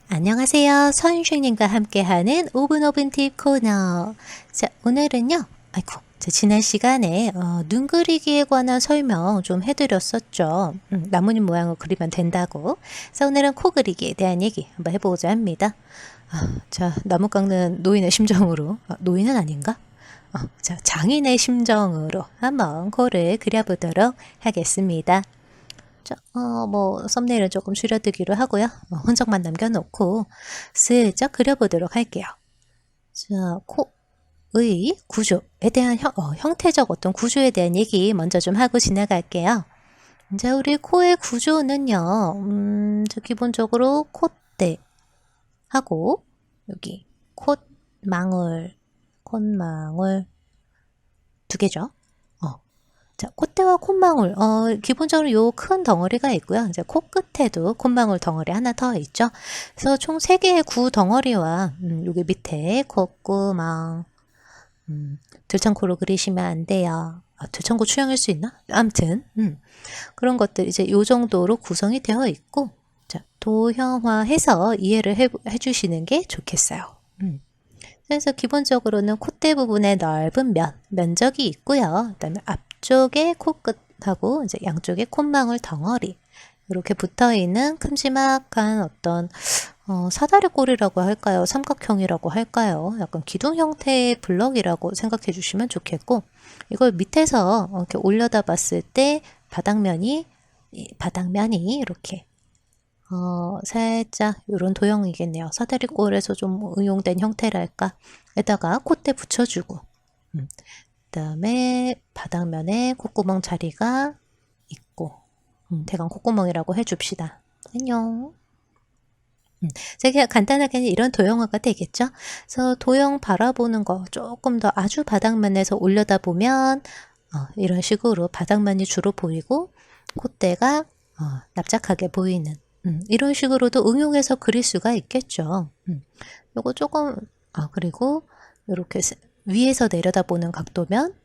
안녕하세요. 서윤숙님과 함께하는 오븐 팁 코너. 자, 오늘은요. 지난 시간에 눈 그리기에 관한 설명 좀 해드렸었죠. 나뭇잎 모양을 그리면 된다고. 그래서 오늘은 코 그리기에 대한 얘기 한번 해보고자 합니다. 자, 나무 깎는 노인의 심정으로, 노인은 아닌가? 자, 장인의 심정으로 한번 코를 그려보도록 하겠습니다. 자, 썸네일은 조금 줄여두기로 하고요. 흔적만 남겨놓고 슬쩍 그려보도록 할게요. 자, 코의 구조에 대한 형태적 어떤 구조에 대한 얘기 먼저 좀 하고 지나갈게요. 자, 우리 코의 구조는요, 기본적으로 콧대 하고 여기 콧망울 두 개죠. 자, 콧대와 콧망울, 기본적으로 요 큰 덩어리가 있고요. 이제 코끝에도 콧망울 덩어리 하나 더 있죠. 그래서 총 3개의 구 덩어리와, 여기 밑에 콧구멍, 들창코로 그리시면 안 돼요. 들창코 추형일 수 있나? 아무튼, 그런 것들 이제 요 정도로 구성이 되어 있고, 자, 도형화해서 이해를 해주시는 게 좋겠어요. 그래서 기본적으로는 콧대 부분에 넓은 면적이 있고요. 그다음에 앞쪽에 코끝하고 이제 양쪽에 콧망울 덩어리 이렇게 붙어있는 큼지막한 어떤 사다리꼴이라고 할까요? 삼각형이라고 할까요? 약간 기둥 형태의 블럭이라고 생각해 주시면 좋겠고, 이걸 밑에서 이렇게 올려다 봤을 때 바닥면이 이렇게 살짝 이런 도형이겠네요. 사다리꼴에서 좀 응용된 형태랄까. 에다가 콧대 붙여주고, 그 다음에 바닥면에 콧구멍 자리가 있고, 대강 콧구멍이라고 해줍시다. 안녕. 제가 간단하게 이런 도형화가 되겠죠. 그래서 도형 바라보는 거 조금 더 아주 바닥면에서 올려다 보면 이런 식으로 바닥면이 주로 보이고 콧대가 납작하게 보이는 이런 식으로도 응용해서 그릴 수가 있겠죠. 요거 조금 그리고 이렇게 위에서 내려다보는 각도면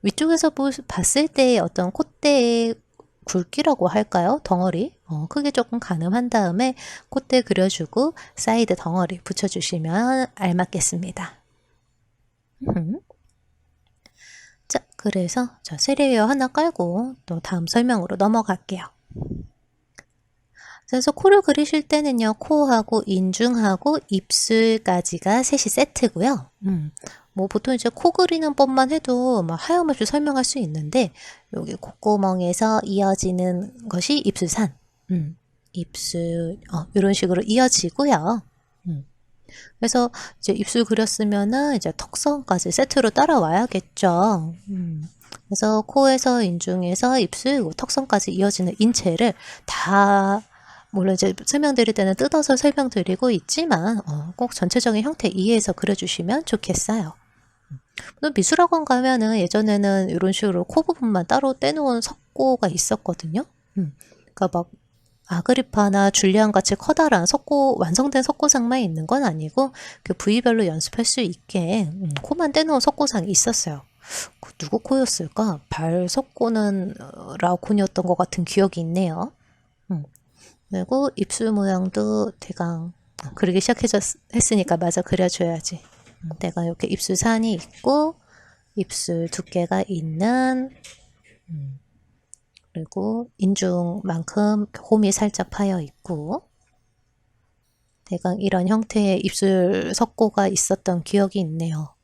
위쪽에서 봤을 때의 어떤 콧대의 굵기라고 할까요? 덩어리 크게 조금 가늠한 다음에 콧대 그려주고 사이드 덩어리 붙여주시면 알맞겠습니다. 자, 그래서 세례웨어 하나 깔고 또 다음 설명으로 넘어갈게요. 그래서 코를 그리실 때는요, 코하고 인중하고 입술까지가 셋이 세트고요. 뭐 보통 이제 코 그리는 법만 해도 막 하염없이 설명할 수 있는데, 여기 콧구멍에서 이어지는 것이 입술산. 입술, 이런 식으로 이어지고요. 그래서 이제 입술 그렸으면은 이제 턱선까지 세트로 따라와야겠죠. 그래서 코에서 인중에서 입술, 턱선까지 이어지는 인체를 다 물론 이제 설명드릴 때는 뜯어서 설명드리고 있지만 꼭 전체적인 형태 이해해서 그려주시면 좋겠어요. 미술학원 가면은 예전에는 이런 식으로 코 부분만 따로 떼놓은 석고가 있었거든요. 그러니까 막 아그리파나 줄리안 같이 커다란 완성된 석고상만 있는 건 아니고 그 부위별로 연습할 수 있게 코만 떼놓은 석고상이 있었어요. 누구 코였을까? 발 석고는 라오콘이었던 것 같은 기억이 있네요. 그리고 입술 모양도 대강 그리기 했으니까 마저 그려줘야지. 내가 이렇게 입술산이 있고 입술 두께가 있는 그리고 인중만큼 홈이 살짝 파여 있고 대강 이런 형태의 입술 석고가 있었던 기억이 있네요.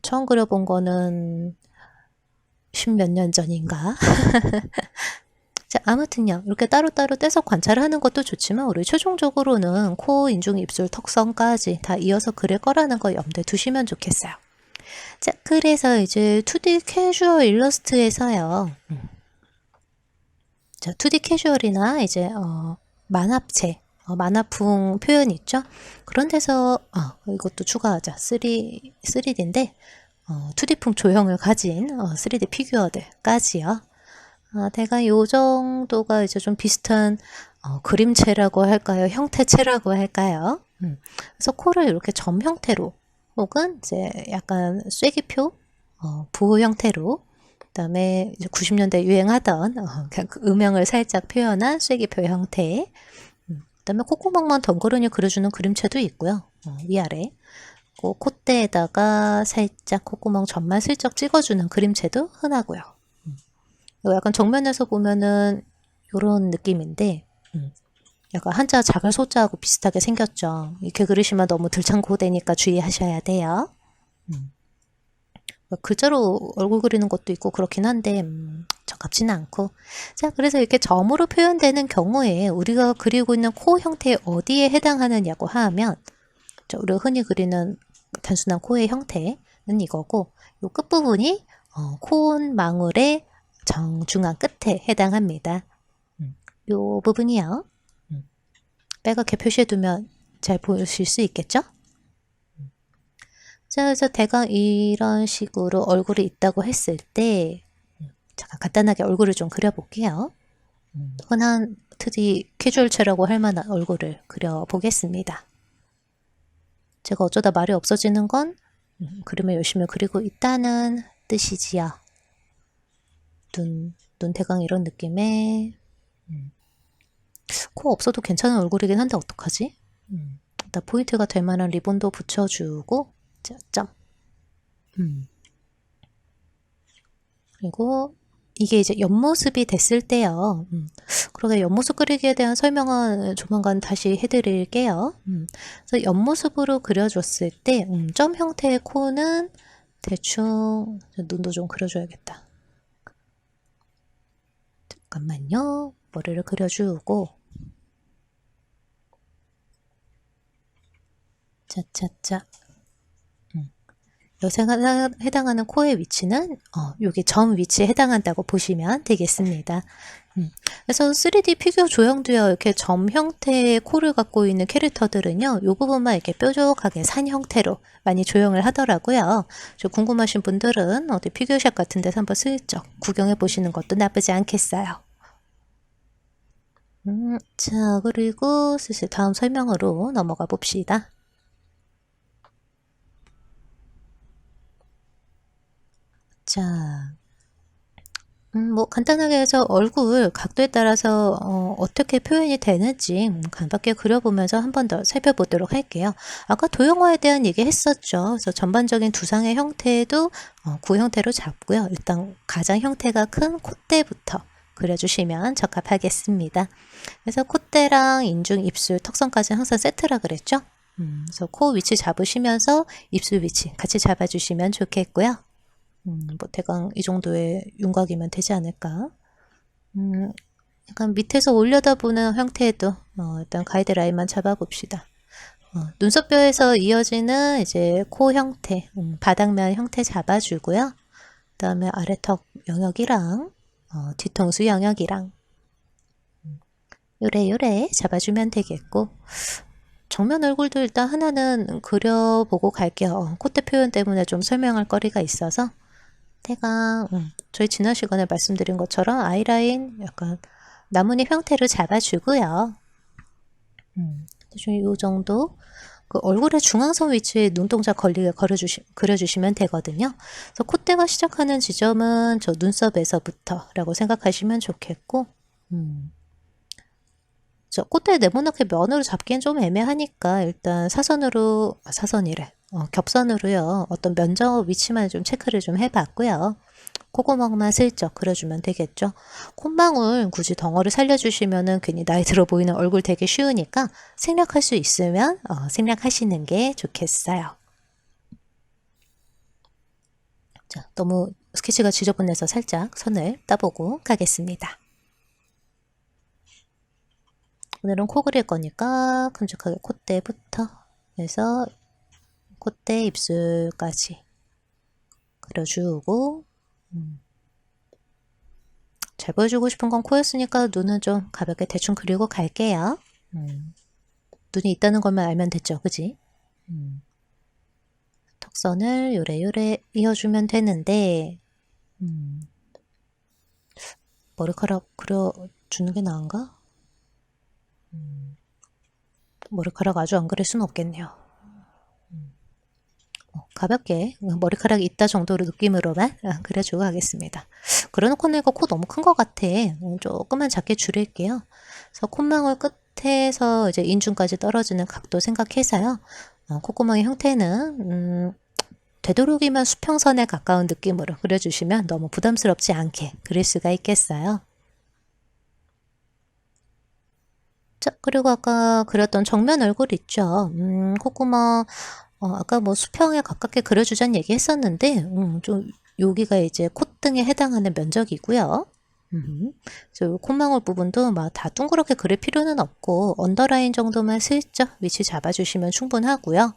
처음 그려본 거는 10몇 년 전인가? 자, 아무튼요. 이렇게 따로따로 떼서 관찰을 하는 것도 좋지만 우리 최종적으로는 코, 인중, 입술, 턱선까지 다 이어서 그릴 거라는 거 염두에 두시면 좋겠어요. 자, 그래서 이제 2D 캐주얼 일러스트에서요. 자, 2D 캐주얼이나 이제 만화체, 만화풍 표현 있죠? 그런 데서 이것도 추가하자. 3D인데 2D풍 조형을 가진 3D 피규어들까지요. 대강 요 정도가 이제 좀 비슷한 그림체라고 할까요? 형태체라고 할까요? 그래서 코를 이렇게 점 형태로 혹은 이제 약간 쐐기표 부호 형태로 그다음에 이제 90년대 유행하던 그냥 그 음영을 살짝 표현한 쐐기표 형태 그다음에 콧구멍만 덩그러니 그려주는 그림체도 있고요. 위아래. 콧대에다가 살짝 콧구멍 점만 슬쩍 찍어주는 그림체도 흔하고요. 이거 약간 정면에서 보면은 요런 느낌인데 약간 한자 작을 소자하고 비슷하게 생겼죠. 이렇게 그리시면 너무 들창고 되니까 주의하셔야 돼요. 글자로 얼굴 그리는 것도 있고 그렇긴 한데 적합지는 않고. 자, 그래서 이렇게 점으로 표현되는 경우에 우리가 그리고 있는 코 형태 어디에 해당하느냐고 하면 우리가 흔히 그리는 단순한 코의 형태는 이거고, 요 끝부분이 콧망울의 정중앙 끝에 해당합니다. 요 부분이요. 빨갛게 표시해두면 잘 보실 수 있겠죠? 자, 그래서 대강 이런 식으로 얼굴이 있다고 했을 때 잠깐 간단하게 얼굴을 좀 그려볼게요. 흔한 트디 캐주얼체라고 할 만한 얼굴을 그려보겠습니다. 제가 어쩌다 말이 없어지는 건 그림을 열심히 그리고 있다는 뜻이지요. 눈 대강 이런 느낌의 코 없어도 괜찮은 얼굴이긴 한데 어떡하지? 일단 포인트가 될 만한 리본도 붙여주고 자, 점. 그리고 이게 이제 옆모습이 됐을 때요. 그러게 옆모습 그리기에 대한 설명은 조만간 다시 해드릴게요. 그래서 옆모습으로 그려줬을 때 점 형태의 코는 대충 눈도 좀 그려줘야겠다. 잠깐만요. 머리를 그려주고 차차차. 여기서 해당하는 코의 위치는 여기 점 위치에 해당한다고 보시면 되겠습니다. 그래서 3D 피규어 조형도요, 이렇게 점 형태의 코를 갖고 있는 캐릭터들은요, 이 부분만 이렇게 뾰족하게 산 형태로 많이 조형을 하더라고요. 궁금하신 분들은 어디 피규어샵 같은 데서 한번 슬쩍 구경해 보시는 것도 나쁘지 않겠어요. 자, 그리고 슬슬 다음 설명으로 넘어가 봅시다. 자, 뭐 간단하게 해서 얼굴 각도에 따라서 어떻게 표현이 되는지 간단하게 그려보면서 한 번 더 살펴보도록 할게요. 아까 도형화에 대한 얘기 했었죠. 그래서 전반적인 두상의 형태도 구 형태로 잡고요. 일단 가장 형태가 큰 콧대부터 그려주시면 적합하겠습니다. 그래서 콧대랑 인중, 입술, 턱선까지 항상 세트라 그랬죠. 그래서 코 위치 잡으시면서 입술 위치 같이 잡아주시면 좋겠고요. 뭐 대강 이 정도의 윤곽이면 되지 않을까. 약간 밑에서 올려다보는 형태에도 일단 가이드라인만 잡아봅시다. 눈썹뼈에서 이어지는 이제 코 형태, 바닥면 형태 잡아주고요. 그 다음에 아래턱 영역이랑 뒤통수 영역이랑 요래 잡아주면 되겠고, 정면 얼굴도 일단 하나는 그려보고 갈게요. 콧대 표현 때문에 좀 설명할 거리가 있어서 대강 저희 지난 시간에 말씀드린 것처럼 아이라인 약간 나뭇잎 형태로 잡아주고요. 대충 이 정도 그 얼굴의 중앙선 위치에 눈동자 걸리게 그려주시면 되거든요. 그래서 콧대가 시작하는 지점은 저 눈썹에서부터 라고 생각하시면 좋겠고, 저 콧대 네모나게 면으로 잡기엔 좀 애매하니까 일단 사선이래. 겹선으로요. 어떤 면적 위치만 좀 체크를 좀 해봤고요. 콧구멍만 슬쩍 그려주면 되겠죠. 콧망울 굳이 덩어리 살려주시면은 괜히 나이 들어 보이는 얼굴 되기 쉬우니까 생략할 수 있으면 생략하시는 게 좋겠어요. 자, 너무 스케치가 지저분해서 살짝 선을 따보고 가겠습니다. 오늘은 코 그릴 거니까 큼직하게 콧대부터 해서 콧대 입술까지 그려주고, 잘 보여주고 싶은 건 코였으니까 눈은 좀 가볍게 대충 그리고 갈게요. 눈이 있다는 것만 알면 됐죠, 그지? 턱선을 요래 이어주면 되는데 머리카락 그려주는 게 나은가? 머리카락 아주 안 그릴 수는 없겠네요. 가볍게 머리카락이 있다 정도로 느낌으로만 그려주고 가겠습니다. 그려놓고 내가 코 너무 큰 것 같아. 조금만 작게 줄일게요. 그래서 콧망울 상태에서 이제 인중까지 떨어지는 각도 생각해서요. 콧구멍의 형태는 되도록이면 수평선에 가까운 느낌으로 그려주시면 너무 부담스럽지 않게 그릴 수가 있겠어요. 자, 그리고 아까 그렸던 정면 얼굴 있죠. 콧구멍, 아까 뭐 수평에 가깝게 그려주자는 얘기 했었는데, 좀 여기가 이제 콧등에 해당하는 면적이고요. 그래서 콧망울 부분도 막 다 둥그렇게 그릴 필요는 없고, 언더라인 정도만 슬쩍 위치 잡아주시면 충분하고요.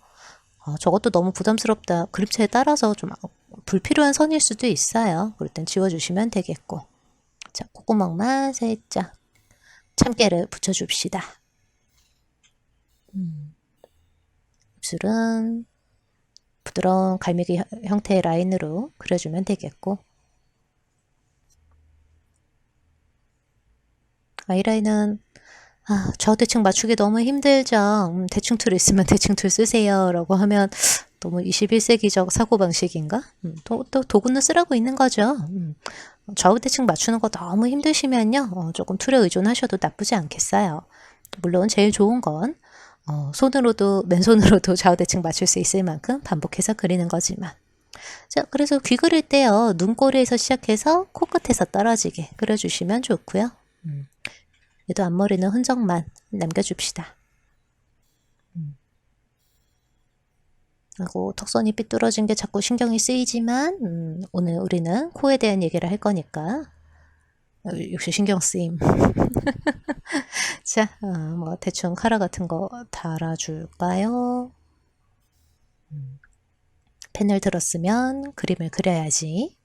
저것도 너무 부담스럽다. 그림체에 따라서 좀 불필요한 선일 수도 있어요. 그럴 땐 지워주시면 되겠고. 자, 콧구멍만 살짝 참깨를 붙여줍시다. 입술은 부드러운 갈매기 형태의 라인으로 그려주면 되겠고, 아이라인은 좌우대칭 맞추기 너무 힘들죠. 대충 툴 있으면 대충 툴 쓰세요 라고 하면 너무 21세기적 사고방식인가? 또 도구는 쓰라고 있는 거죠. 좌우대칭 맞추는 거 너무 힘드시면요, 조금 툴에 의존하셔도 나쁘지 않겠어요. 물론 제일 좋은 건 손으로도 맨손으로도 좌우대칭 맞출 수 있을 만큼 반복해서 그리는 거지만, 자, 그래서 귀 그릴 때요, 눈꼬리에서 시작해서 코끝에서 떨어지게 그려주시면 좋고요. 얘도 앞머리는 흔적만 남겨줍시다. 그리고 턱선이 삐뚤어진 게 자꾸 신경이 쓰이지만 오늘 우리는 코에 대한 얘기를 할 거니까 역시 신경 쓰임. 자, 뭐 대충 카라 같은 거 달아줄까요? 펜을 들었으면 그림을 그려야지.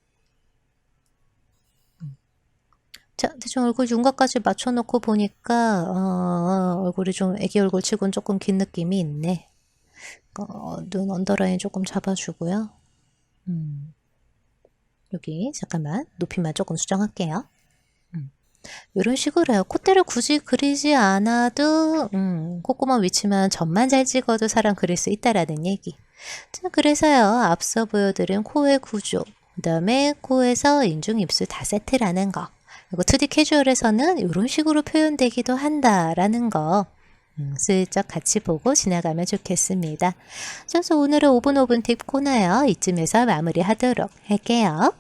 자, 대충 얼굴 윤곽까지 맞춰놓고 보니까 얼굴이 좀 애기 얼굴 치고는 조금 긴 느낌이 있네. 눈 언더라인 조금 잡아주고요. 여기 잠깐만 높이만 조금 수정할게요. 이런 식으로요. 콧대를 굳이 그리지 않아도 콧구멍 위치만 점만 잘 찍어도 사람 그릴 수 있다라는 얘기. 자, 그래서요, 앞서 보여드린 코의 구조, 그 다음에 코에서 인중, 입술 다 세트라는 거, 그리고 2D 캐주얼에서는 이런 식으로 표현되기도 한다라는 거 슬쩍 같이 보고 지나가면 좋겠습니다. 그래서 오늘은 5분 5분 팁 코너요. 이쯤에서 마무리하도록 할게요.